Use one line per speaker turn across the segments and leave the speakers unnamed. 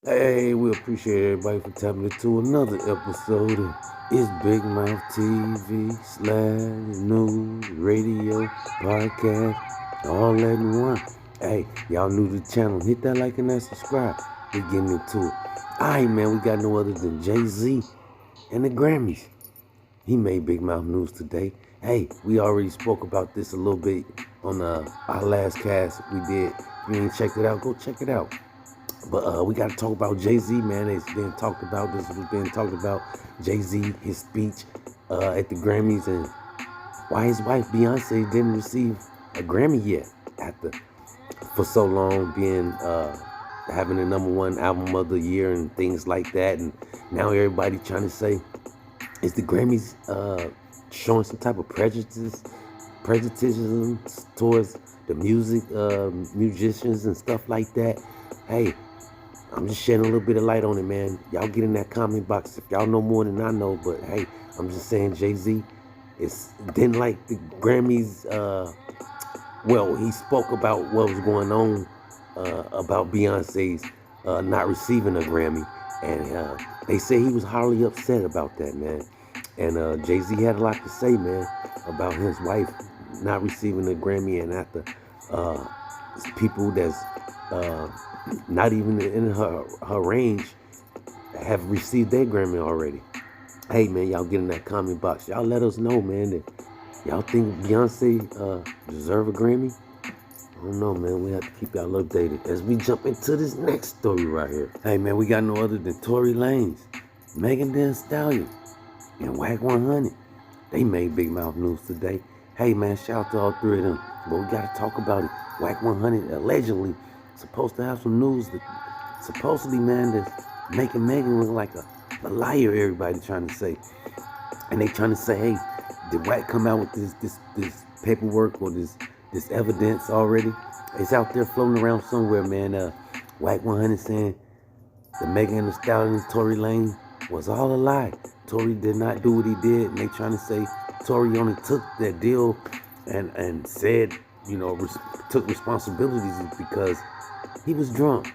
Hey, we appreciate everybody for tapping into another episode of It's Big Mouth TV slash news, radio, podcast, all that in one. Hey, y'all new to the channel, hit that like and that subscribe. We getting into it. Alright, man, we got no other than JayZ and the Grammys. He made Big Mouth news today. Hey, we already spoke about this a little bit on our last cast we did. If you ain't checked it out, go check it out. But we got to talk about JayZ, man. It's been talked about. This was being talked about. JayZ, his speech at the Grammys, and why his wife Beyonce didn't receive a Grammy yet after for so long being having the #1 album of the year and things like that. And now everybody trying to say, is the Grammys showing some type of prejudice towards the musicians and stuff like that? Hey, I'm just shedding a little bit of light on it, man. Y'all get in that comment box if y'all know more than I know. But hey, I'm just saying JayZ didn't like the Grammys. Well, he spoke about what was going on about Beyonce's not receiving a Grammy. And they say he was hardly upset about that, man. And JayZ had a lot to say, man, about his wife not receiving a Grammy, and after people that's not even in her range have received their Grammy already. Hey, man, y'all get in that comment box. Y'all let us know, man, that y'all think Beyonce deserve a Grammy. I don't know, man. We have to keep y'all updated as we jump into this next story right here. Hey, man, we got no other than Tory Lanez, Megan Thee Stallion, and Wack 100. They made Big Mouth news today. Hey, man, shout out to all three of them. But we got to talk about it. Wack 100 allegedly supposed to have some news that supposedly, man, that's making Megan look like a liar, everybody trying to say. And they trying to say, hey, did Wack come out with this paperwork or this evidence already? It's out there floating around somewhere, man. Wack 100 saying the Megan Thee Stallion and Tory Lanez was all a lie. Tory did not do what he did, and they trying to say Tory only took that deal and said, you know, took responsibilities because he was drunk,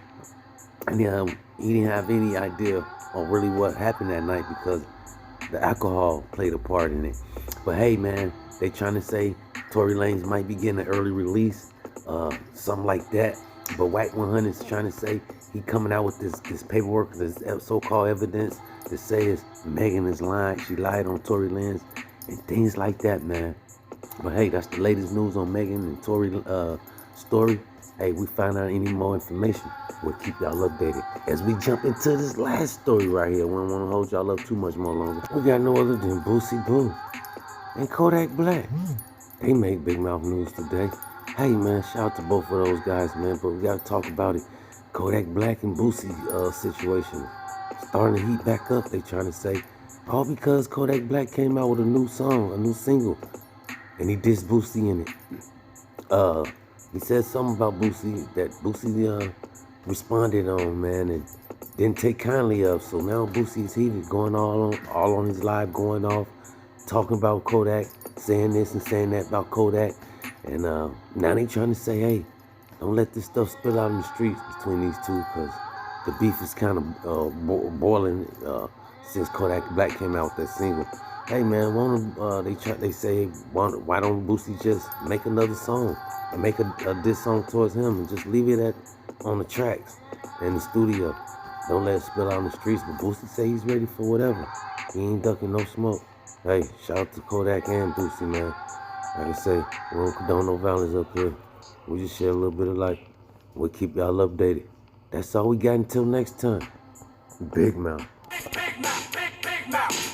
and he didn't have any idea on really what happened that night because the alcohol played a part in it. But hey, man, they trying to say Tory Lanez might be getting an early release, something like that. But Wack 100 is trying to say he coming out with this paperwork, this so-called evidence that says Megan is lying. She lied on Tory Lanez and things like that, man. But hey, that's the latest news on Megan and Tory story. Hey, we find out any more information, we'll keep y'all updated as we jump into this last story right here. We don't want to hold y'all up too much more longer. We got no other than Boosie Boo and Kodakblack. They made Big Mouth news today. Hey, man, shout out to both of those guys, man. But we got to talk about it. Kodakblack and Boosie situation starting to heat back up. They trying to say all because Kodakblack came out with a new song, a new single, and he dissed Boosie in it. He said something about Boosie that Boosie responded on, man, and didn't take kindly of. So now Boosie's heated, going all on his live, going off, talking about Kodak, saying this and saying that about Kodak. And now they trying to say, hey, don't let this stuff spill out in the streets between these two, because the beef is kind of boiling since Kodakblack came out with that single. Hey, man, they say, why don't Boosie just make another song and make a diss song towards him and just leave it on the tracks in the studio? Don't let it spill out in the streets. But Boosie say he's ready for whatever. He ain't ducking no smoke. Hey, shout out to Kodak and Boosie, man. Like I say, we don't condone no violence up here. We just share a little bit of life. We'll keep y'all updated. That's all we got until next time. Big Mouth.
Big Mouth.